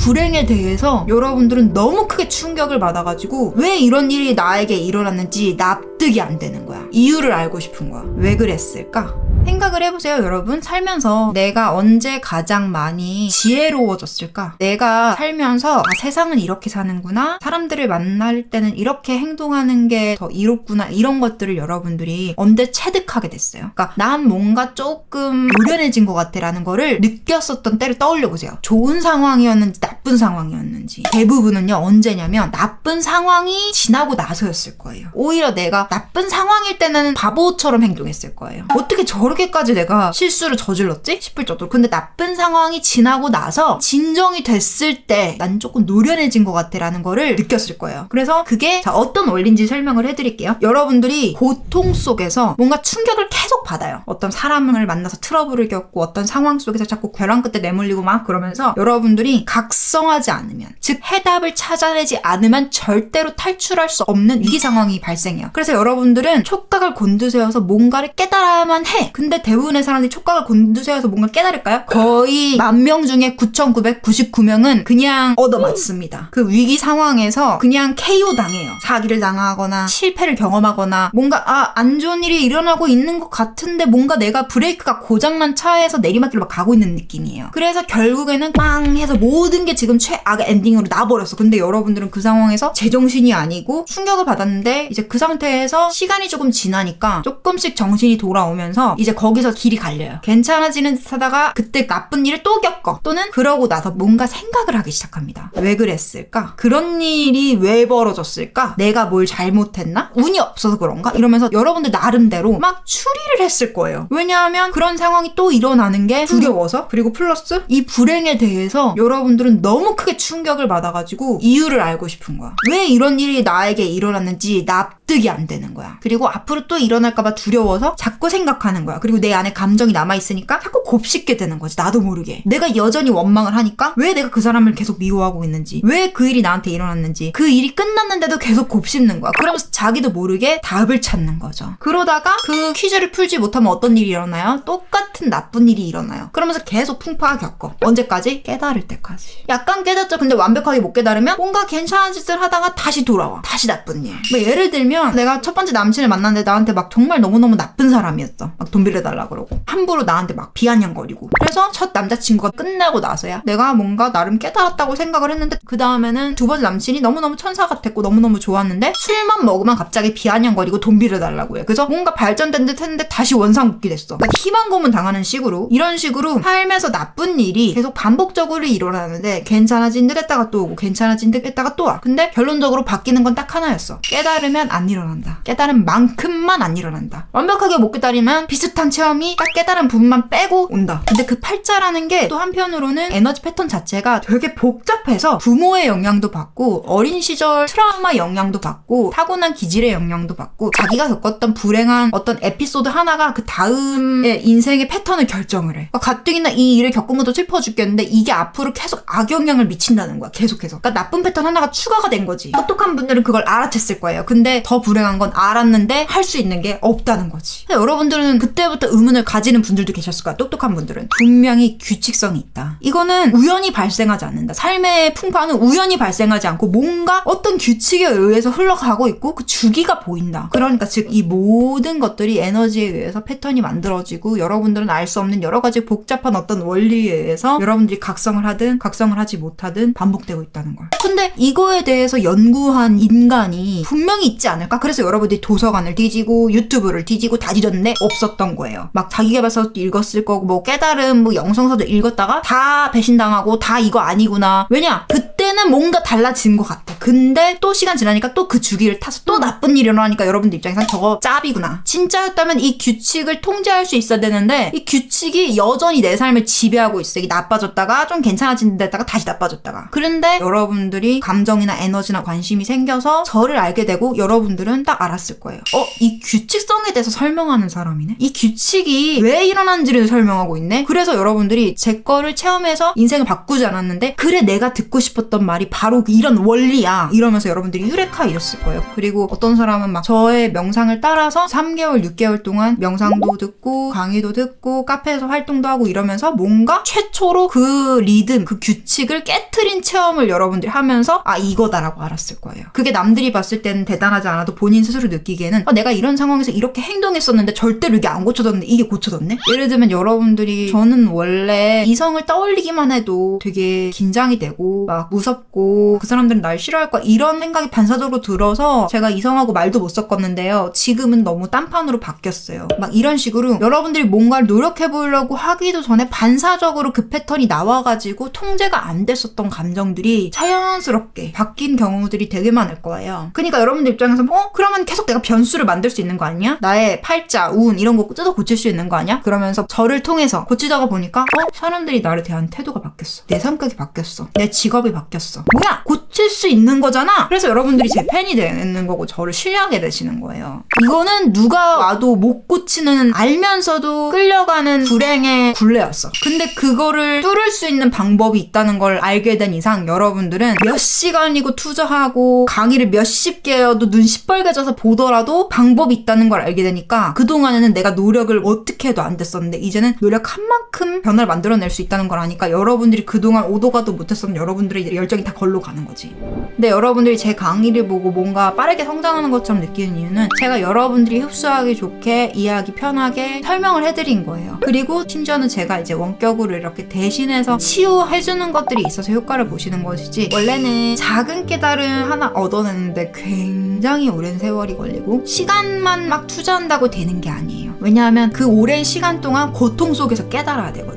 불행에 대해서 여러분들은 너무 크게 충격을 받아가지고 왜 이런 일이 나에게 일어났는지 납득이 안 되는 거야. 이유를 알고 싶은 거야. 왜 그랬을까? 생각을 해보세요, 여러분. 살면서 내가 언제 가장 많이 지혜로워졌을까? 내가 살면서 세상은 이렇게 사는구나, 사람들을 만날 때는 이렇게 행동하는 게 더 이롭구나, 이런 것들을 여러분들이 언제 체득하게 됐어요. 그러니까 난 뭔가 조금 노련해진 것 같아 라는 거를 느꼈었던 때를 떠올려 보세요. 좋은 상황이었는지 나쁜 상황이었는지. 대부분은요, 언제냐면 나쁜 상황이 지나고 나서였을 거예요. 오히려 내가 나쁜 상황일 때는 바보처럼 행동했을 거예요. 어떻게 저렇게까지 내가 실수를 저질렀지? 싶을 정도로. 근데 나쁜 상황이 지나고 나서 진정이 됐을 때 난 조금 노련해진 것 같아 라는 거를 느꼈을 거예요. 그래서 그게 어떤 원리인지 설명을 해드릴게요. 여러분들이 고통 속에서 뭔가 충격을 계속 받아요. 어떤 사람을 만나서 트러블을 겪고 어떤 상황 속에서 자꾸 벼랑 끝에 내몰리고 막 그러면서 여러분들이 각성하지 않으면, 즉 해답을 찾아내지 않으면 절대로 탈출할 수 없는 위기 상황이 발생해요. 그래서 여러분들은 촉각을 곤두세워서 뭔가를 깨달아야만 해. 근데 대부분의 사람들이 촉각을 곤두세워서 뭔가 깨달을까요? 거의 10,000명 중에 9,999명은 그냥 얻어맞습니다. 그 위기 상황에서 그냥 KO 당해요. 사기를 당하거나 실패를 경험하거나 뭔가 안 좋은 일이 일어나고 있는 것 같은데 뭔가 내가 브레이크가 고장난 차에서 내리막길로 막 가고 있는 느낌이에요. 그래서 결국에는 빵 해서 모든 게 지금 최악의 엔딩으로 나버렸어. 근데 여러분들은 그 상황에서 제정신이 아니고 충격을 받았는데 이제 그 상태에서 시간이 조금 지나니까 조금씩 정신이 돌아오면서 이제 거기서 길이 갈려요. 괜찮아지는 듯 하다가 그때 나쁜 일을 또 겪어. 또는 그러고 나서 뭔가 생각을 하기 시작합니다. 왜 그랬을까? 그런 일이 왜 벌어졌을까? 내가 뭘 잘못했나? 운이 없어서 그런가? 이러면서 여러분들 나름대로 막 추리를 했을 거예요. 왜냐하면 그런 상황이 또 일어나는 게 두려워서, 그리고 플러스 이 불행에 대해서 여러분들은 너무 크게 충격을 받아가지고 이유를 알고 싶은 거야. 왜 이런 일이 나에게 일어났는지 납득이 안 되는 거야. 그리고 앞으로 또 일어날까봐 두려워서 자꾸 생각하는 거야. 그리고 내 안에 감정이 남아있으니까 자꾸 곱씹게 되는 거지. 나도 모르게. 내가 여전히 원망을 하니까 왜 내가 그 사람을 계속 미워하고 있는지, 왜 그 일이 나한테 일어났는지, 그 일이 끝났는데도 계속 곱씹는 거야. 그러면서 자기도 모르게 답을 찾는 거죠. 그러다가 그 퀴즈를 풀지 못하면 어떤 일이 일어나요? 똑같은 나쁜 일이 일어나요. 그러면서 계속 풍파 겪어. 언제까지? 깨달을 때까지. 약간 깨닫죠. 근데 완벽하게 못 깨달으면 뭔가 괜찮은 짓을 하다가 다시 돌아와. 다시 나쁜 일. 뭐 예를 들면 내가 첫 번째 남친을 만났는데 나한테 막 정말 너무너무 나쁜 사람이었어. 막 돈 빌려달라 그러고 함부로 나한테 막 비아냥거리고. 그래서 첫 남자친구가 끝나고 나서야 내가 뭔가 나름 깨달았다고 생각을 했는데, 그 다음에는 두 번째 남친이 너무너무 천사 같았고 너무너무 좋았는데 술만 먹으면 갑자기 비아냥거리고 돈 빌려달라고 해. 그래서 뭔가 발전된 듯 했는데 다시 원상복귀 됐어. 그러니까 희망 고문 당하는 식으로, 이런 식으로 삶에서 나쁜 일이 계속 반복적으로 일어나는데 괜찮아진 듯 했다가 또 오고 괜찮아진 듯 했다가 또 와. 근데 결론적으로 바뀌는 건 딱 하나였어. 깨달으면 안 일어난다. 깨달은 만큼만 안 일어난다. 완벽하게 못 깨달으면 비슷한 체험이 딱 깨달은 부분만 빼고 온다. 근데 그 팔자라는 게 또 한편으로는 에너지 패턴 자체가 되게 복잡해서 부모의 영향도 받고 어린 시절 트라우마 영향도 받고 타고난 기질의 영향도 받고 자기가 겪었던 불행한 어떤 에피소드 하나가 그 다음의 인생의 패턴을 결정을 해. 그러니까 가뜩이나 이 일을 겪은 것도 슬퍼 죽겠는데 이게 앞으로 계속 악영향을 미친다는 거야. 계속해서. 그러니까 나쁜 패턴 하나가 추가가 된 거지. 똑똑한 분들은 그걸 알아챘을 거예요. 근데 더 불행한 건 알았는데 할 수 있는 게 없다는 거지. 근데 여러분들은 그때부터 의문을 가지는 분들도 계셨을 거야. 똑똑한 분들은. 분명히 규칙성이 있다. 이거는 우연히 발생하지 않는다. 삶의 풍파는 우연히 발생하지 않고 뭔가 어떤 규칙에 의해서 흘러가고 있고 그 주기가 보인다. 그러니까 즉 이 모든 것들이 에너지에 의해서 패턴이 만들어지고 여러분들은 알 수 없는 여러 가지 복잡한 어떤 원리에 의해서 여러분들이 각성을 하든 각성을 하지 못하든 반복되고 있다는 걸. 근데 이거에 대해서 연구한 인간이 분명히 있지 않을까? 그래서 여러분들이 도서관을 뒤지고 유튜브를 뒤지고 다 뒤졌는데 없었던 거예요. 막 자기계발서도 읽었을 거고 뭐 깨달음 뭐 영성서도 읽었다가 다 배신당하고 다 이거 아니구나. 왜냐? 그때는 뭔가 달라진 것 같아. 근데 또 시간 지나니까 또 그 주기를 타서 또 나쁜 일이 일어나니까 여러분들 입장에선 저거 짭이구나. 진짜였다면 이 규칙을 통제할 수 있어야 되는데 이 규칙이 여전히 내 삶을 지배하고 있어. 이게 나빠졌다가 좀 괜찮아진 데다가 다시 나빠졌다가. 그런데 여러분들이 감정이나 에너지나 관심이 생겨서 저를 알게 되고 여러분들은 딱 알았을 거예요. 이 규칙성에 대해서 설명하는 사람이네? 이 규칙이 왜 일어난지를 설명하고 있네? 그래서 여러분들이 제 거를 체험해서 인생을 바꾸지 않았는데 그래 내가 듣고 싶었던 말이 바로 이런 원리야 짱이다 이러면서 여러분들이 유레카 이랬을 거예요. 그리고 어떤 사람은 막 저의 명상을 따라서 3개월, 6개월 동안 명상도 듣고 강의도 듣고 카페에서 활동도 하고 이러면서 뭔가 최초로 그 리듬, 그 규칙을 깨트린 체험을 여러분들이 하면서 아 이거다라고 알았을 거예요. 그게 남들이 봤을 때는 대단하지 않아도 본인 스스로 느끼기에는 내가 이런 상황에서 이렇게 행동했었는데 절대로 이게 안 고쳐졌는데 이게 고쳐졌네? 예를 들면 여러분들이 저는 원래 이성을 떠올리기만 해도 되게 긴장이 되고 막 무섭고 그 사람들은 날 싫어할 거야 이런 생각이 반사적으로 들어서 제가 이성하고 말도 못 섞었는데요. 지금은 너무 딴판으로 바뀌었어요. 막 이런 식으로 여러분들이 뭔가를 노력해 보려고 하기도 전에 반사적으로 그 패턴이 나와가지고 통제가 안 됐었던 감정들이 자연스럽게 바뀐 경우들이 되게 많을 거예요. 그러니까 여러분들 입장에서 그러면 계속 내가 변수를 만들 수 있는 거 아니야? 나의 팔자, 운 이런 거 뜯어 고칠 수 있는 거 아니야? 그러면서 저를 통해서 고치다가 보니까 사람들이 나를 대한 태도가 바뀌었어. 내 성격이 바뀌었어. 내 직업이 바뀌었어. 뭐야? 고칠 수 있는 거잖아? 그래서 여러분들이 제 팬이 되는 거고 저를 신뢰하게 되시는 거예요. 이거는 누가 와도 못 고치는 알면서도 끌려가는 불행의 굴레였어. 근데 그거를 뚫을 수 있는 방법이 있다는 걸 알게 된 이상 여러분들은 몇 시간이고 투자하고 강의를 몇십 개여도 눈 시뻘개져서 보더라도 방법이 있다는 걸 알게 되니까 그동안에는 내가 노력을 어떻게 해도 안 됐었는데 이제는 노력한 만큼 변화를 만들어낼 수 있다는 걸 아니까 여러분들이 그동안 오도 가도 못했었던 여러분들의 열정이 다 걸로 가는 거지. 근데 여러분들이 제 강의를 보고 뭔가 빠르게 성장하는 것처럼 느끼는 이유는 제가 여러분들이 흡수하기 좋게 이해하기 편하게 설명을 해드린 거예요. 그리고 심지어는 제가 이제 원격으로 이렇게 대신해서 치유해주는 것들이 있어서 효과를 보시는 것이지 원래는 작은 깨달음 하나 얻어내는데 굉장히 오랜 세월이 걸리고 시간만 막 투자한다고 되는 게 아니에요. 왜냐하면 그 오랜 시간 동안 고통 속에서 깨달아야 되거든요.